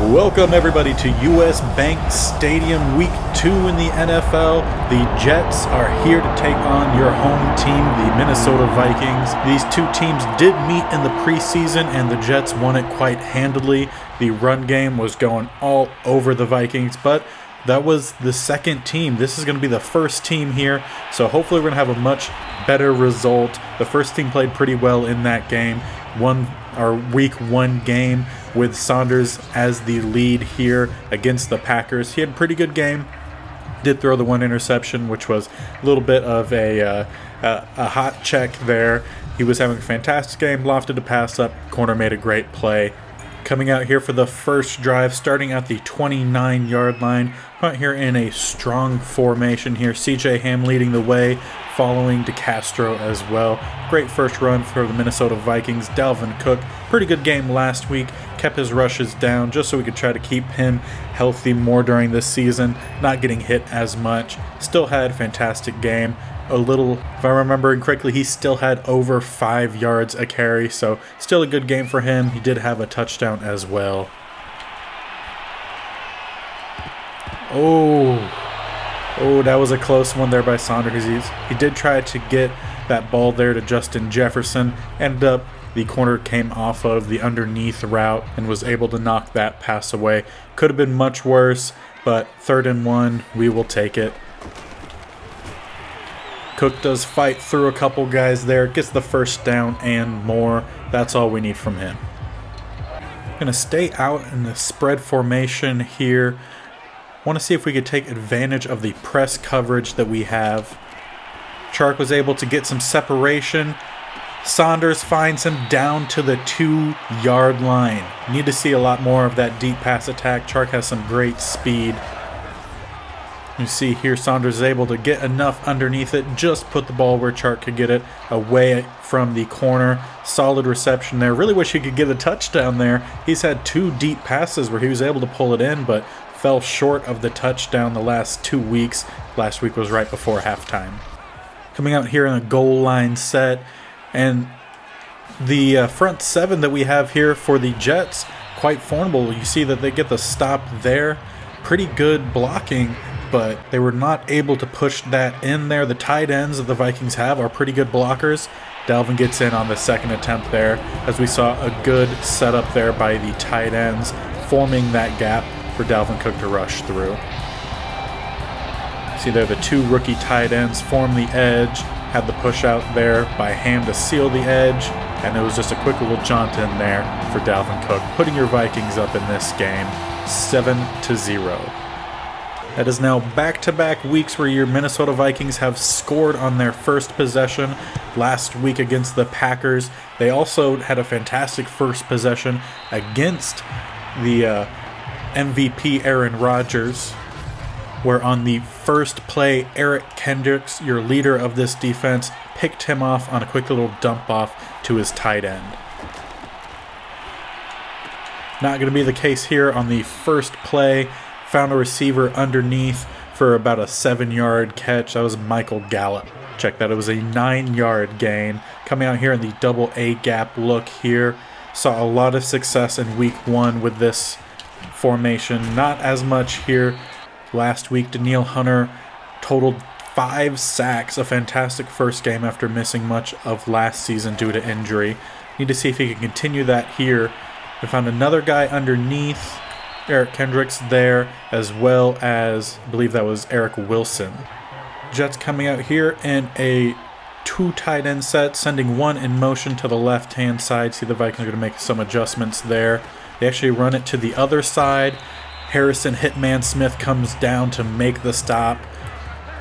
Welcome everybody to US Bank Stadium Week 2 in the NFL. The Jets are here to take on your home team, the Minnesota Vikings. These two teams did meet in the preseason and the Jets won it quite handily. The run game was going all over the Vikings, but that was the second team. This is going to be the first team here, so hopefully we're going to have a much better result. The first team played pretty well in that game. Won our Week 1 game with Saunders as the lead here against the Packers. He had a pretty good game. Did throw the one interception, which was a little bit of a hot check there. He was having a fantastic game, lofted a pass up, corner made a great play. Coming out here for the first drive, starting at the 29-yard line. Out here in a strong formation here. CJ Ham leading the way, following DeCastro as well. Great first run for the Minnesota Vikings. Dalvin Cook, pretty good game last week. Kept his rushes down just so we could try to keep him healthy more during this season. Not getting hit as much. Still had a fantastic game. If I remember correctly, he still had over 5 yards a carry, so still a good game for him. He did have a touchdown as well. Oh, that was a close one there by Saunders. He did try to get that ball there to Justin Jefferson. Ended up, the corner came off of the underneath route and was able to knock that pass away. Could have been much worse, but 3rd and 1, we will take it. Cook does fight through a couple guys there, gets the first down and more. That's all we need from him. Going to stay out in the spread formation here. Want to see if we could take advantage of the press coverage that we have. Chark was able to get some separation. Saunders finds him down to the 2-yard line. Need to see a lot more of that deep pass attack. Chark has some great speed. You see here Saunders is able to get enough underneath it, just put the ball where Chark could get it, away from the corner. Solid reception there. Really wish he could get a touchdown there. He's had 2 deep passes where he was able to pull it in, but fell short of the touchdown the last 2 weeks. Last week was right before halftime. Coming out here in a goal line set, and the front 7 that we have here for the Jets, quite formidable. You see that they get the stop there. Pretty good blocking, but they were not able to push that in there. The tight ends that the Vikings have are pretty good blockers. Dalvin gets in on the second attempt there, as we saw a good setup there by the tight ends, forming that gap for Dalvin Cook to rush through. See there, the 2 rookie tight ends form the edge, had the push out there by Ham to seal the edge, and it was just a quick little jaunt in there for Dalvin Cook, putting your Vikings up in this game 7-0. That is now back-to-back weeks where your Minnesota Vikings have scored on their first possession. Last week against the Packers, they also had a fantastic first possession against the MVP Aaron Rodgers, where on the first play, Eric Kendricks, your leader of this defense, picked him off on a quick little dump off to his tight end. Not going to be the case here on the first play. Found a receiver underneath for about a 7-yard catch. That was Michael Gallup. Check that. It was a 9-yard gain. Coming out here in the double A gap look here. Saw a lot of success in Week 1 with this formation. Not as much here last week. Danielle Hunter totaled 5 sacks. A fantastic first game after missing much of last season due to injury. Need to see if he can continue that here. We found another guy underneath. Eric Kendricks there, as well as, I believe that was Eric Wilson. Jets coming out here in a 2 tight end set, sending one in motion to the left-hand side. See the Vikings are going to make some adjustments there. They actually run it to the other side. Harrison Hitman Smith comes down to make the stop.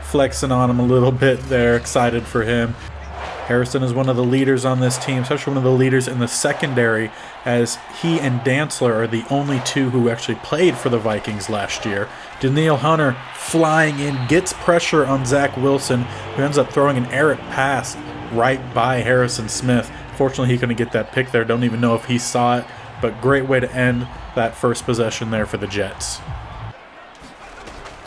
Flexing on him a little bit there, excited for him. Harrison is one of the leaders on this team, especially one of the leaders in the secondary, as he and Dantzler are the only 2 who actually played for the Vikings last year. Danielle Hunter flying in, gets pressure on Zach Wilson, who ends up throwing an errant pass right by Harrison Smith. Fortunately, he couldn't get that pick there. Don't even know if he saw it, but great way to end that first possession there for the Jets.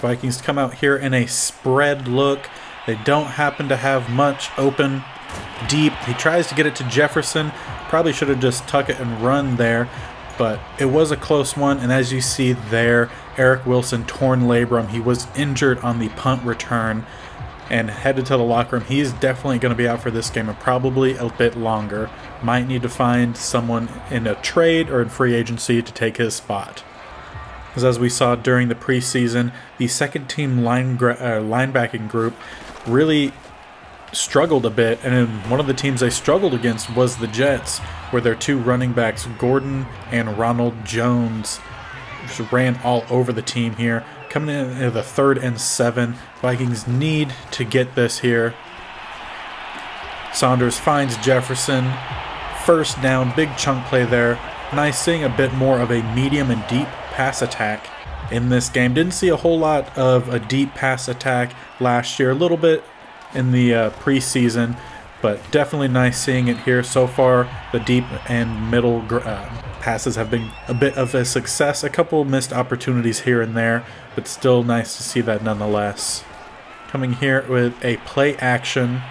Vikings come out here in a spread look. They don't happen to have much open deep. He tries to get it to Jefferson. Probably should have just tuck it and run there. but it was a close one. And as you see there, Eric Wilson torn labrum. He was injured on the punt return and headed to the locker room. He's definitely going to be out for this game and probably a bit longer. Might need to find someone in a trade or in free agency to take his spot. Because as we saw during the preseason, the second team linebacking group really struggled a bit, and one of the teams they struggled against was the Jets, where their two running backs, Gordon and Ronald Jones, just ran all over the team here. Coming in at the 3rd and 7, Vikings need to get this here. Saunders finds Jefferson. First down, big chunk play there. Nice seeing a bit more of a medium and deep pass attack in this game. Didn't see a whole lot of a deep pass attack last year. A little bit in the preseason, but definitely nice seeing it here. So far, the deep and middle passes have been a bit of a success. A couple missed opportunities here and there, but still nice to see that nonetheless. Coming here with a play action.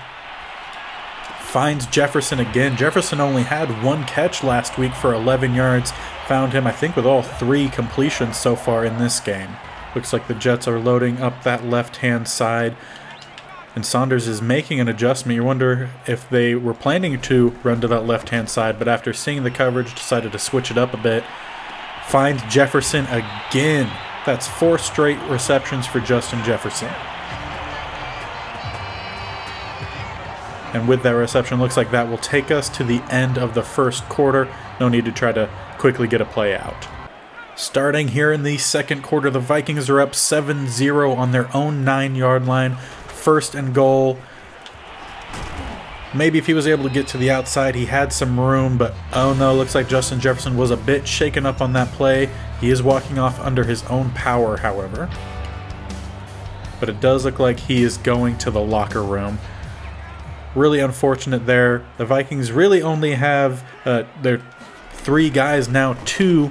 Finds Jefferson again. Jefferson only had one catch last week for 11 yards. Found him, I think, with all 3 completions so far in this game. Looks like the Jets are loading up that left-hand side. And Saunders is making an adjustment. You wonder if they were planning to run to that left-hand side, but after seeing the coverage, decided to switch it up a bit. Finds Jefferson again. That's 4 straight receptions for Justin Jefferson. And with that reception, looks like that will take us to the end of the first quarter. No need to try to quickly get a play out. Starting here in the second quarter, the Vikings are up 7-0 on their own 9-yard line. 1st and goal. Maybe if he was able to get to the outside, he had some room, but oh no, looks like Justin Jefferson was a bit shaken up on that play. He is walking off under his own power, however. But it does look like he is going to the locker room. Really unfortunate there. The Vikings really only have their 3 guys now. 2.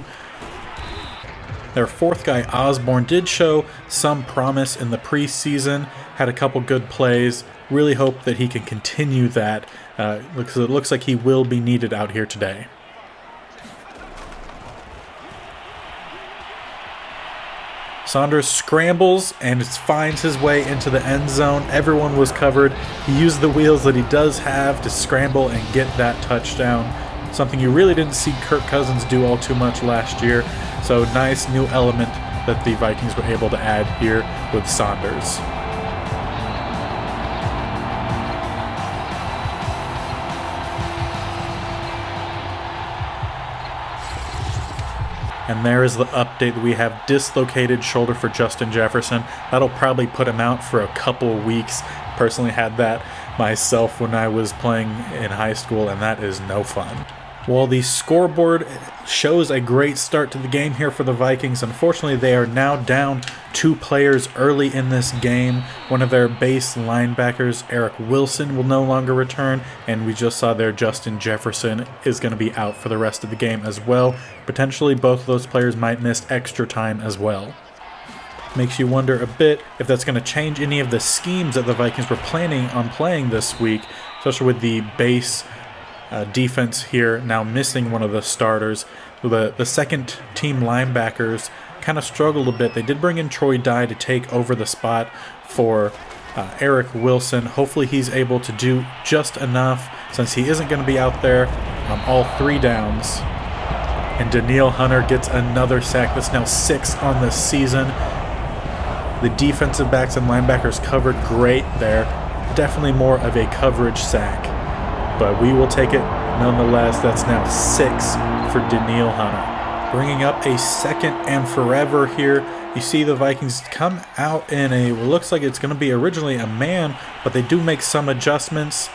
Their 4th guy, Osborne, did show some promise in the preseason. Had a couple good plays. Really hope that he can continue that. It looks like he will be needed out here today. Saunders scrambles and finds his way into the end zone. Everyone was covered. He used the wheels that he does have to scramble and get that touchdown. Something you really didn't see Kirk Cousins do all too much last year. So nice new element that the Vikings were able to add here with Saunders. And there is the update that we have. Dislocated shoulder for Justin Jefferson. That'll probably put him out for a couple weeks. Personally had that myself when I was playing in high school, and that is no fun. Well, the scoreboard shows a great start to the game here for the Vikings. Unfortunately, they are now down 2 players early in this game. One of their base linebackers, Eric Wilson, will no longer return, and we just saw there Justin Jefferson is going to be out for the rest of the game as well. Potentially, both of those players might miss extra time as well. Makes you wonder a bit if that's going to change any of the schemes that the Vikings were planning on playing this week, especially with the base defense here now missing one of the starters. The second team linebackers kind of struggled a bit. They did bring in Troy Dye to take over the spot for Eric Wilson. Hopefully he's able to do just enough since he isn't going to be out there on all 3 downs. And Danielle Hunter gets another sack. That's now 6 on the season. The defensive backs and linebackers covered great there. Definitely more of a coverage sack. But we will take it nonetheless. That's now 6 for Danielle Hunter. Bringing up a 2nd and forever here. You see the Vikings come out in a, well, looks like it's going to be originally a man, but they do make some adjustments.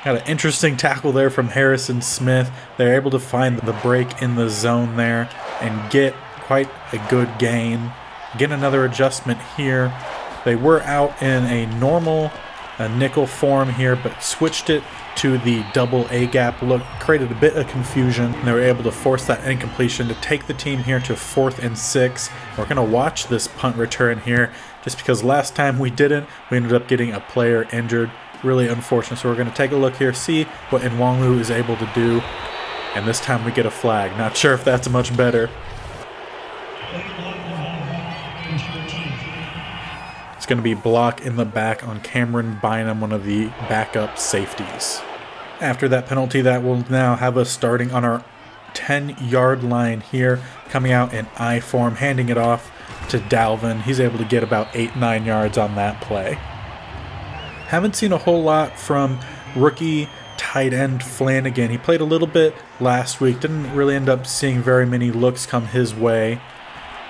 Got an interesting tackle there from Harrison Smith. They're able to find the break in the zone there and get quite a good gain. Get another adjustment here. They were out in a normal nickel form here, but switched it to the double A-gap look, created a bit of confusion, and they were able to force that incompletion to take the team here to 4th and 6. We're going to watch this punt return here, just because last time we didn't, we ended up getting a player injured. Really unfortunate, so we're going to take a look here, see what Nwangu is able to do. And this time we get a flag. Not sure if that's much better. It's going to be block in the back on Cameron Bynum, one of the backup safeties. After that penalty, that will now have us starting on our 10-yard line here, coming out in I form, handing it off to Dalvin. He's able to get about 8-9 yards on that play. Haven't seen a whole lot from rookie tight end Flanagan. He played a little bit last week, didn't really end up seeing very many looks come his way.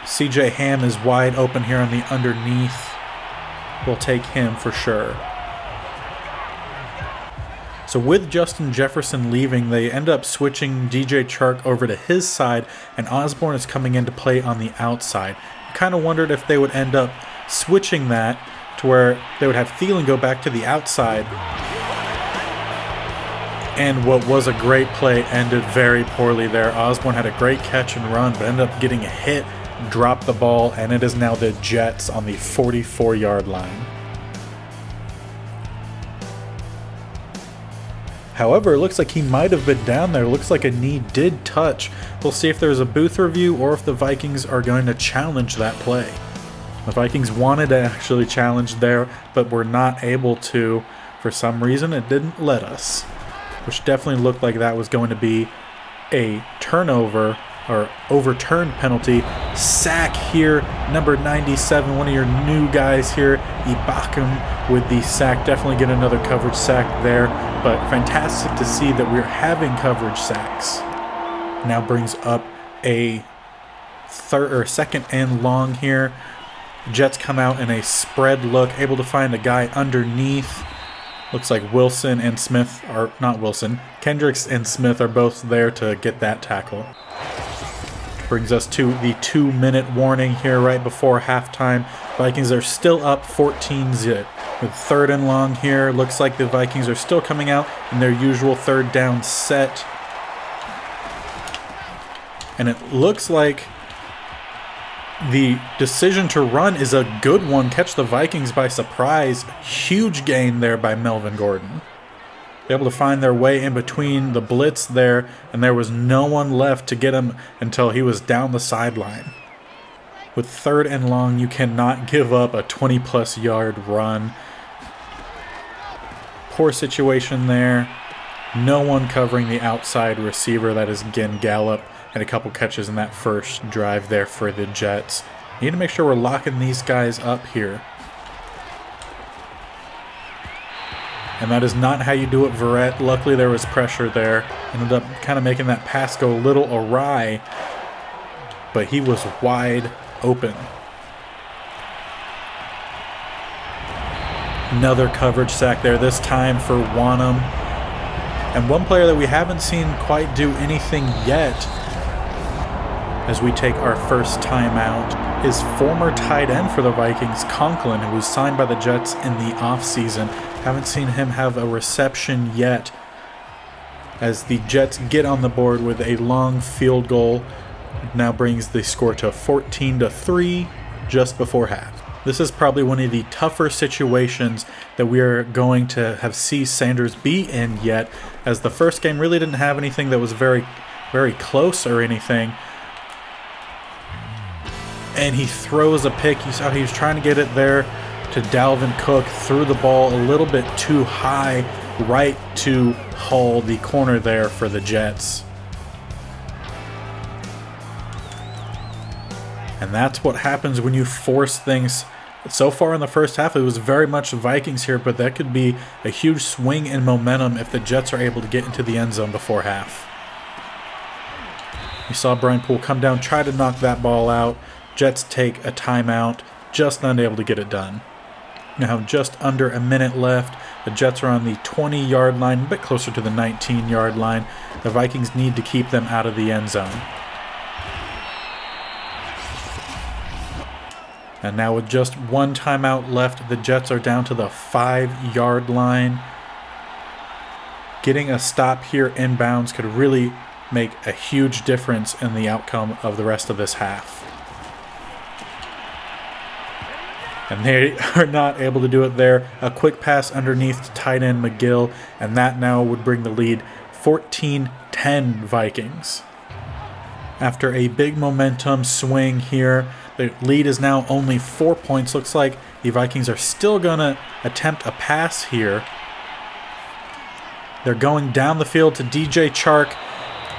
CJ Ham is wide open here on the underneath. We'll take him for sure. So with Justin Jefferson leaving, they end up switching DJ Chark over to his side, and Osborne is coming in to play on the outside. I kind of wondered if they would end up switching that to where they would have Thielen go back to the outside. And what was a great play ended very poorly there. Osborne had a great catch and run, but ended up getting a hit, dropped the ball, and it is now the Jets on the 44-yard line. However, it looks like he might have been down there. It looks like a knee did touch. We'll see if there's a booth review or if the Vikings are going to challenge that play. The Vikings wanted to actually challenge there, but were not able to. For some reason, it didn't let us, which definitely looked like that was going to be a turnover or overturned penalty. Sack here, number 97, one of your new guys here, Ibakam with the sack. Definitely get another coverage sack there, but fantastic to see that we're having coverage sacks. Now brings up a second and long here. Jets come out in a spread look, able to find a guy underneath. Looks like Wilson and Smith are, not Wilson, Kendricks and Smith are both there to get that tackle. Brings us to the 2-minute warning here right before halftime. Vikings are still up 14-0. With third and long here, looks like the Vikings are still coming out in their usual third down set. And it looks like the decision to run is a good one. Catch the Vikings by surprise. Huge gain there by Melvin Gordon. Able to find their way in between the blitz there, and there was no one left to get him until he was down the sideline. With third and long, you cannot give up a 20-plus yard run. Poor situation there. No one covering the outside receiver. That is again Gallup, and a couple catches in that first drive there for the Jets. Need to make sure we're locking these guys up here. And that is not how you do it, Verrett. Luckily, there was pressure there. Ended up kind of making that pass go a little awry, but he was wide open. Another coverage sack there, this time for Wanham. And one player that we haven't seen quite do anything yet as we take our first timeout is former tight end for the Vikings, Conklin, who was signed by the Jets in the offseason. Haven't seen him have a reception yet as the Jets get on the board with a long field goal. Now brings the score to 14-3 just before half. This is probably one of the tougher situations that we are going to have see Sanders be in yet, as the first game really didn't have anything that was very, very close or anything. And he throws a pick. You saw he was trying to get it there to Dalvin Cook, threw the ball a little bit too high right to Hull, the corner there for the Jets. And that's what happens when you force things. So far in the first half, it was very much Vikings here, but that could be a huge swing in momentum if the Jets are able to get into the end zone before half. You saw Brian Poole come down, try to knock that ball out. Jets take a timeout, just not able to get it done. Now just under a minute left. The Jets are on the 20-yard line, a bit closer to the 19-yard line. The Vikings need to keep them out of the end zone. And now with just one timeout left, the Jets are down to the 5-yard line. Getting a stop here inbounds could really make a huge difference in the outcome of the rest of this half. And they are not able to do it there. A quick pass underneath to tight end McGill, and that now would bring the lead 14-10 Vikings. After a big momentum swing here, the lead is now only 4 points. Looks like the Vikings are still going to attempt a pass here. They're going down the field to DJ Chark.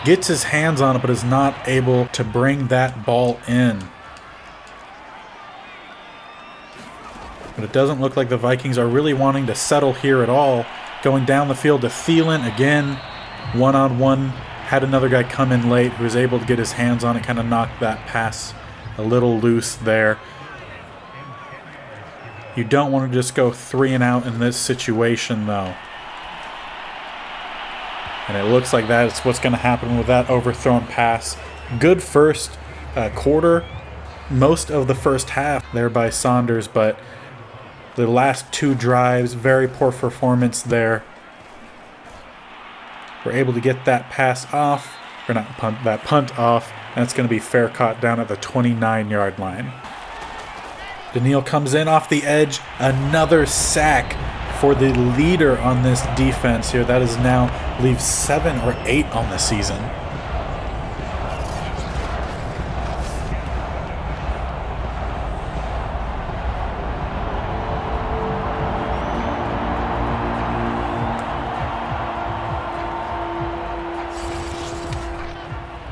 Gets his hands on it, but is not able to bring that ball in. But it doesn't look like the Vikings are really wanting to settle here at all. Going down the field to Thielen again, one-on-one. Had another guy come in late who was able to get his hands on it, kind of knocked that pass a little loose there. You don't want to just go 3 and out in this situation, though. And it looks like that is what's going to happen with that overthrown pass. Good first quarter, most of the first half there by Saunders, but the last 2 drives, very poor performance there. We're able to get that pass off, or not punt, that punt off, and it's going to be fair caught down at the 29-yard line. Daniil comes in off the edge, another sack for the leader on this defense here. That is now, I believe, 7 or 8 on the season.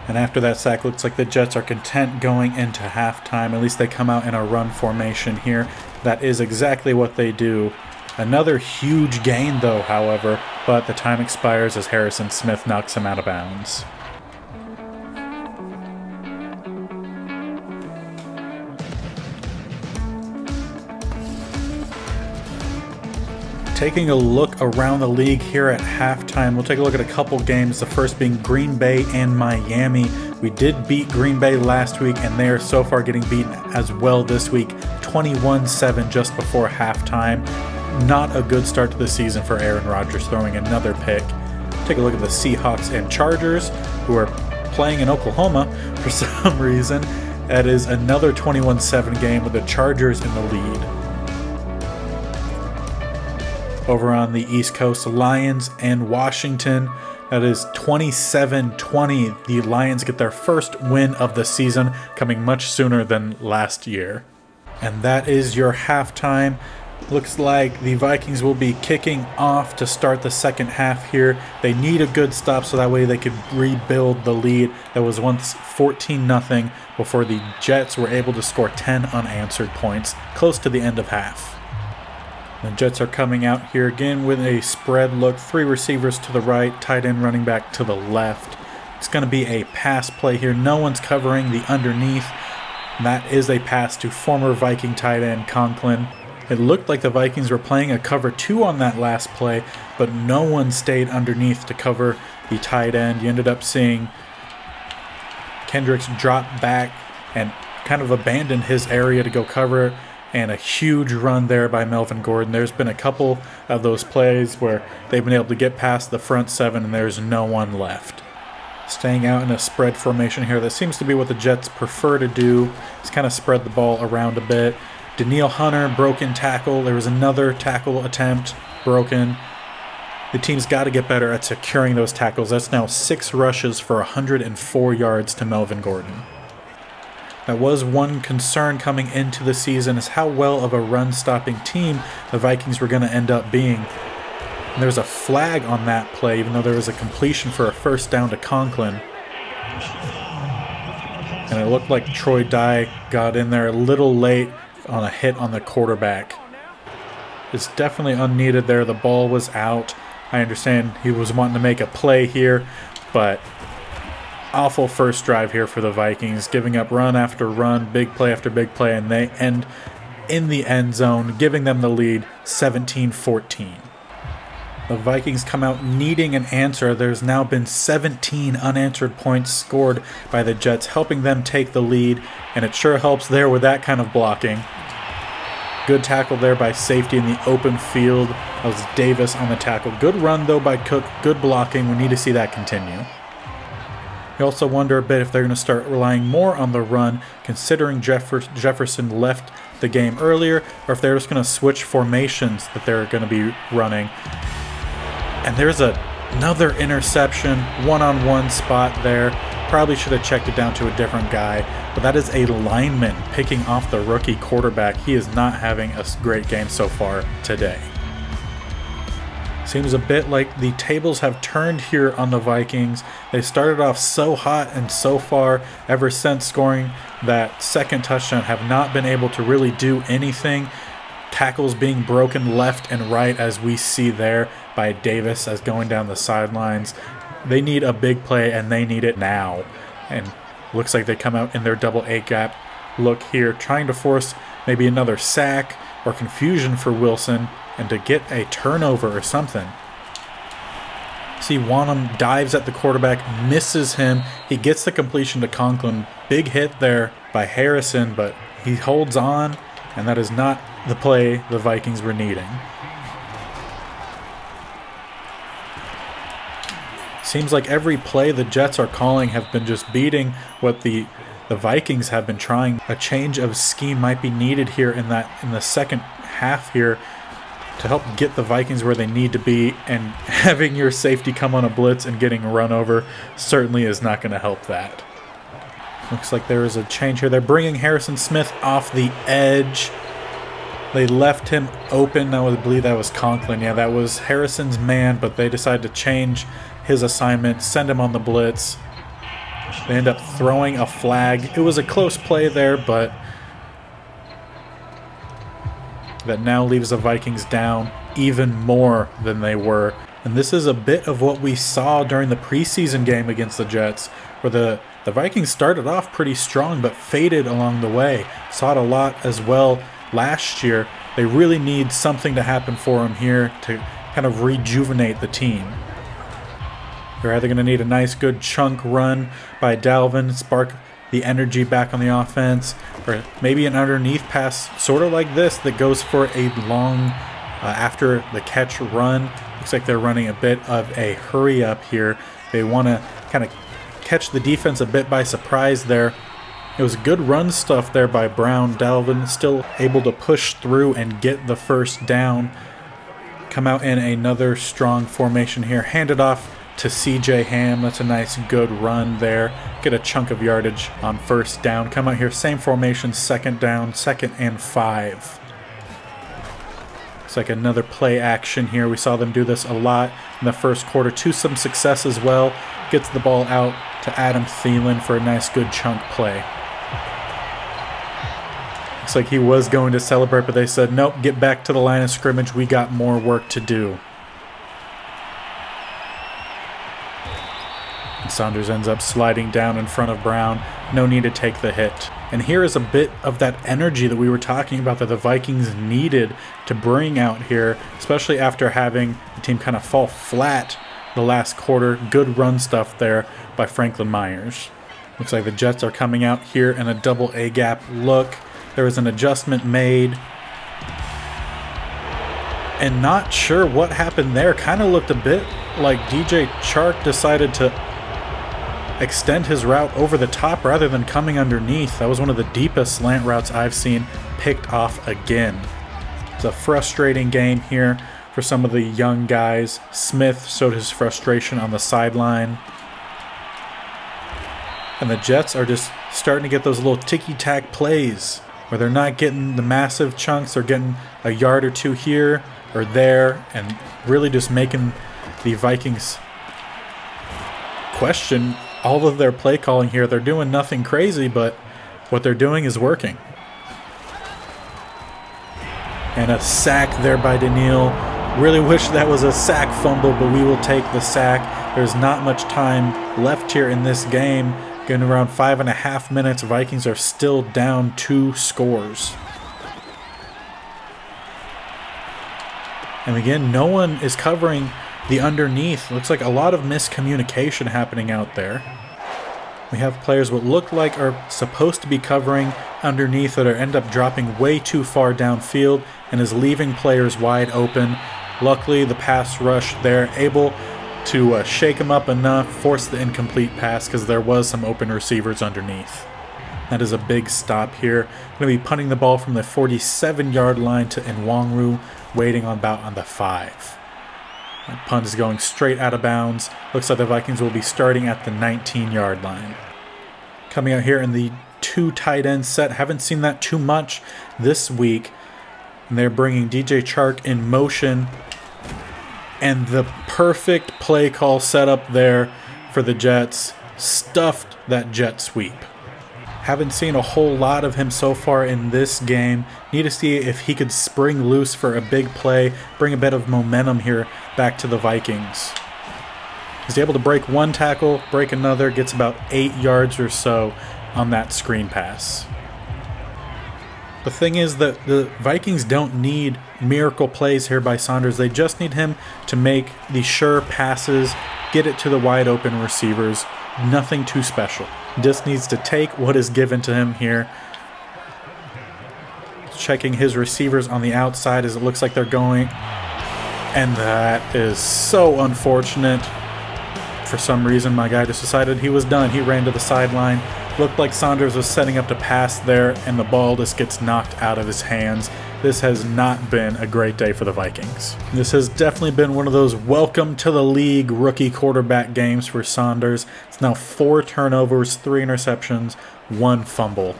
And after that sack, looks like the Jets are content going into halftime. At least they come out in a run formation here. That is exactly what they do. Another huge gain, though, however, but the time expires as Harrison Smith knocks him out of bounds. Taking a look around the league here at halftime, we'll take a look at a couple games, the first being Green Bay and Miami. We did beat Green Bay last week, and they are so far getting beaten as well this week, 21-7 just before halftime. Not a good start to the season for Aaron Rodgers, throwing another pick. Take a look at the Seahawks and Chargers, who are playing in Oklahoma for some reason. That is another 21-7 game with the Chargers in the lead. Over on the East Coast, Lions and Washington. That is 27-20. The Lions get their first win of the season, coming much sooner than last year. And that is your halftime. Looks like the Vikings will be kicking off to start the second half here. They need a good stop so that way they could rebuild the lead that was once 14-0 before the Jets were able to score 10 unanswered points close to the end of half. The Jets are coming out here again with a spread look. 3 receivers to the right, tight end running back to the left. It's going to be a pass play here. No one's covering the underneath. And that is a pass to former Viking tight end Conklin. It looked like the Vikings were playing a cover 2 on that last play, but no one stayed underneath to cover the tight end. You ended up seeing Kendricks drop back and kind of abandon his area to go cover it. And a huge run there by Melvin Gordon. There's been a couple of those plays where they've been able to get past the front 7 and there's no one left. Staying out in a spread formation here. That seems to be what the Jets prefer to do. Just kind of spread the ball around a bit. Daniil Hunter, broken tackle. There was another tackle attempt, broken. The team's got to get better at securing those tackles. That's now 6 rushes for 104 yards to Melvin Gordon. That was one concern coming into the season, is how well of a run-stopping team the Vikings were going to end up being. And there was a flag on that play, even though there was a completion for a first down to Conklin. And it looked like Troy Dye got in there a little late on a hit on the quarterback. It's definitely unneeded there. The ball was out. I understand he was wanting to make a play here, but awful first drive here for the Vikings, giving up run after run, big play after big play, and they end in the end zone, giving them the lead 17-14. The Vikings come out needing an answer. There's now been 17 unanswered points scored by the Jets, helping them take the lead, and it sure helps there with that kind of blocking. Good tackle there by safety in the open field. That was Davis on the tackle. Good run, though, by Cook. Good blocking. We need to see that continue. You also wonder a bit if they're going to start relying more on the run, considering Jefferson left the game earlier, or if they're just going to switch formations that they're going to be running. And there's a Another interception, one-on-one spot there. Probably should have checked it down to a different guy, but that is a lineman picking off the rookie quarterback. He is not having a great game so far today. Seems a bit like the tables have turned here on the Vikings. They started off so hot and so far ever since scoring that second touchdown have not been able to really do anything. Tackles being broken left and right as we see there by Davis as going down the sidelines. They need a big play and they need it now. And looks like they come out in their double A gap look here, trying to force maybe another sack or confusion for Wilson and to get a turnover or something. See, Wanham dives at the quarterback, misses him. He gets the completion to Conklin. Big hit there by Harrison, but he holds on, and that is not the play the Vikings were needing. Seems like every play the Jets are calling have been just beating what the Vikings have been trying. A change of scheme might be needed here in the second half here to help get the Vikings where they need to be, and having your safety come on a blitz and getting run over certainly is not going to help that. Looks like there is a change here. They're bringing Harrison Smith off the edge. They left him open. I believe that was Conklin. Yeah, that was Harrison's man, but they decided to change his assignment, send him on the blitz. They end up throwing a flag. It was a close play there, but that now leaves the Vikings down even more than they were. And this is a bit of what we saw during the preseason game against the Jets, where the Vikings started off pretty strong but faded along the way. Saw it a lot as well last year. They really need something to happen for them here to kind of rejuvenate the team. They're either going to need a nice good chunk run by Dalvin, spark the energy back on the offense, or maybe an underneath pass sort of like this that goes for a long after the catch run. Looks like they're running a bit of a hurry up here. They want to kind of catch the defense a bit by surprise there. It was good run stuff there by Brown. Dalvin still able to push through and get the first down. Come out in another strong formation here. Hand it off to CJ Ham. That's a nice good run there. Get a chunk of yardage on first down. Come out here, same formation, second down, 2nd and 5. It's like another play action here. We saw them do this a lot in the first quarter to some success as well. Gets the ball out to Adam Thielen for a nice good chunk play. Looks like he was going to celebrate, but they said, nope, get back to the line of scrimmage. We got more work to do. Saunders ends up sliding down in front of Brown. No need to take the hit. And here is a bit of that energy that we were talking about that the Vikings needed to bring out here, especially after having the team kind of fall flat the last quarter. Good run stuff there by Franklin Myers. Looks like the Jets are coming out here in a double A gap look. There was an adjustment made. And not sure what happened there. Kind of looked a bit like DJ Chark decided to extend his route over the top rather than coming underneath. That was one of the deepest slant routes I've seen picked off again. It's a frustrating game here for some of the young guys. Smith showed his frustration on the sideline. And the Jets are just starting to get those little ticky-tack plays where they're not getting the massive chunks. They're getting a yard or two here or there and really just making the Vikings question all of their play calling here. They're doing nothing crazy, but what they're doing is working. And a sack there by Daniil. Really wish that was a sack fumble, but we will take the sack. There's not much time left here in this game. Getting around 5.5 minutes. Vikings are still down 2 scores. And again, no one is covering the underneath. Looks like a lot of miscommunication happening out there. We have players what look like are supposed to be covering underneath that are end up dropping way too far downfield and is leaving players wide open. Luckily, the pass rush there able to shake them up enough, force the incomplete pass because there was some open receivers underneath. That is a big stop here. Going to be punting the ball from the 47-yard line to Nwangwu, waiting on about on the 5. That punt is going straight out of bounds. Looks like the Vikings will be starting at the 19-yard line. Coming out here in the 2 tight end set. Haven't seen that too much this week. And they're bringing DJ Chark in motion. And the perfect play call set up there for the Jets. Stuffed that jet sweep. Haven't seen a whole lot of him so far in this game. Need to see if he could spring loose for a big play, bring a bit of momentum here back to the Vikings. He's able to break one tackle, break another, gets about 8 yards or so on that screen pass. The thing is that the Vikings don't need miracle plays here by Saunders. They just need him to make the sure passes, get it to the wide open receivers. Nothing too special. Just needs to take what is given to him here. Checking his receivers on the outside as it looks like they're going. And that is so unfortunate. For some reason, my guy just decided he was done. He ran to the sideline. Looked like Saunders was setting up to pass there, and the ball just gets knocked out of his hands. This has not been a great day for the Vikings. This has definitely been one of those welcome to the league rookie quarterback games for Saunders. It's now 4 turnovers, 3 interceptions, 1 fumble.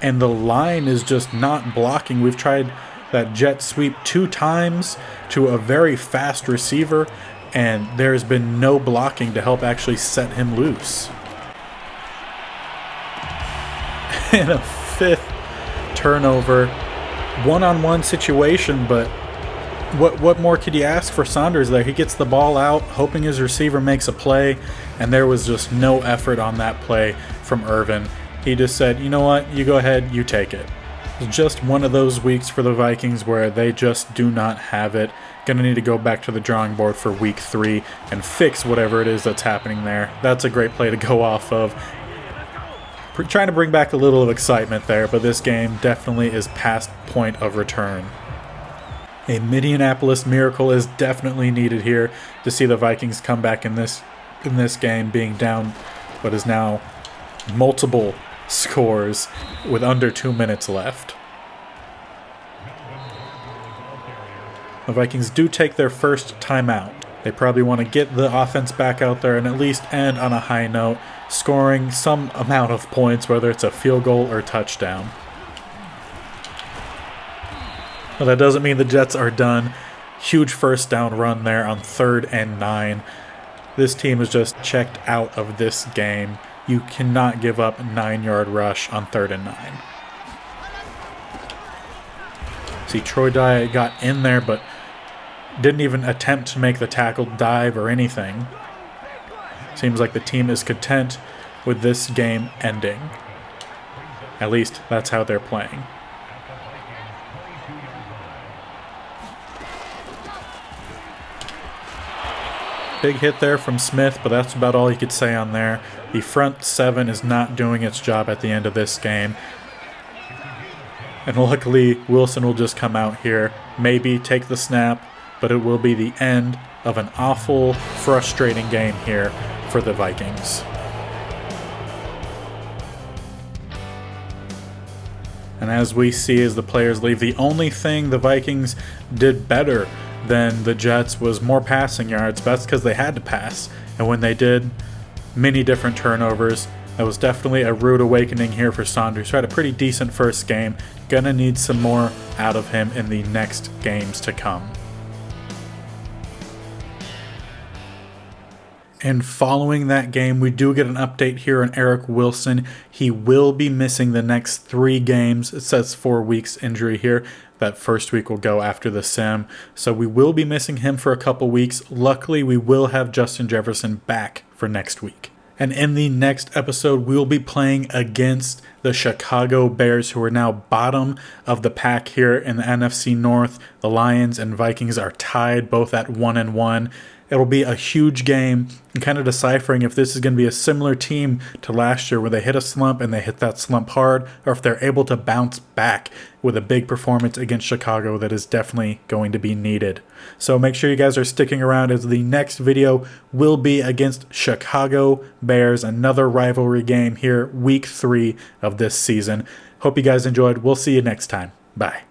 And the line is just not blocking. We've tried that jet sweep 2 times to a very fast receiver, and there's been no blocking to help actually set him loose. And a 5th turnover, one-on-one situation, but what more could you ask for Saunders there? He gets the ball out, hoping his receiver makes a play, and there was just no effort on that play from Irvin. He just said, you know what, you go ahead, you take it. It's just one of those weeks for the Vikings where they just do not have it. Gonna need to go back to the drawing board for week 3 and fix whatever it is that's happening there. That's a great play to go off of. Trying to bring back a little of excitement there, but this game definitely is past point of return. A Minneapolis miracle is definitely needed here to see the Vikings come back in this game, being down what is now multiple scores with under 2 minutes left. The Vikings do take their first timeout. They probably want to get the offense back out there and at least end on a high note, scoring some amount of points, whether it's a field goal or touchdown. But that doesn't mean the Jets are done. Huge first down run there on 3rd and 9. This team is just checked out of this game. You cannot give up a 9-yard rush on 3rd and 9. See, Troy Dye got in there, but didn't even attempt to make the tackle, dive, or anything. Seems like the team is content with this game ending. At least that's how they're playing. Big hit there from Smith, but that's about all you could say on there. The front 7 is not doing its job at the end of this game. And luckily, Wilson will just come out here, maybe take the snap, but it will be the end of an awful, frustrating game here for the Vikings. And as we see as the players leave, the only thing the Vikings did better than the Jets was more passing yards. But that's because they had to pass. And when they did, many different turnovers. That was definitely a rude awakening here for Saunders, who had a pretty decent first game. Gonna need some more out of him in the next games to come. And following that game, we do get an update here on Eric Wilson. He will be missing the next 3 games. It says 4 weeks injury here. That first week will go after the sim. So we will be missing him for a couple weeks. Luckily, we will have Justin Jefferson back for next week. And in the next episode, we will be playing against the Chicago Bears, who are now bottom of the pack here in the NFC North. The Lions and Vikings are tied, both at 1-1. It'll be a huge game and kind of deciphering if this is going to be a similar team to last year where they hit a slump and they hit that slump hard, or if they're able to bounce back with a big performance against Chicago that is definitely going to be needed. So make sure you guys are sticking around, as the next video will be against Chicago Bears, another rivalry game here, week 3 of this season. Hope you guys enjoyed. We'll see you next time. Bye.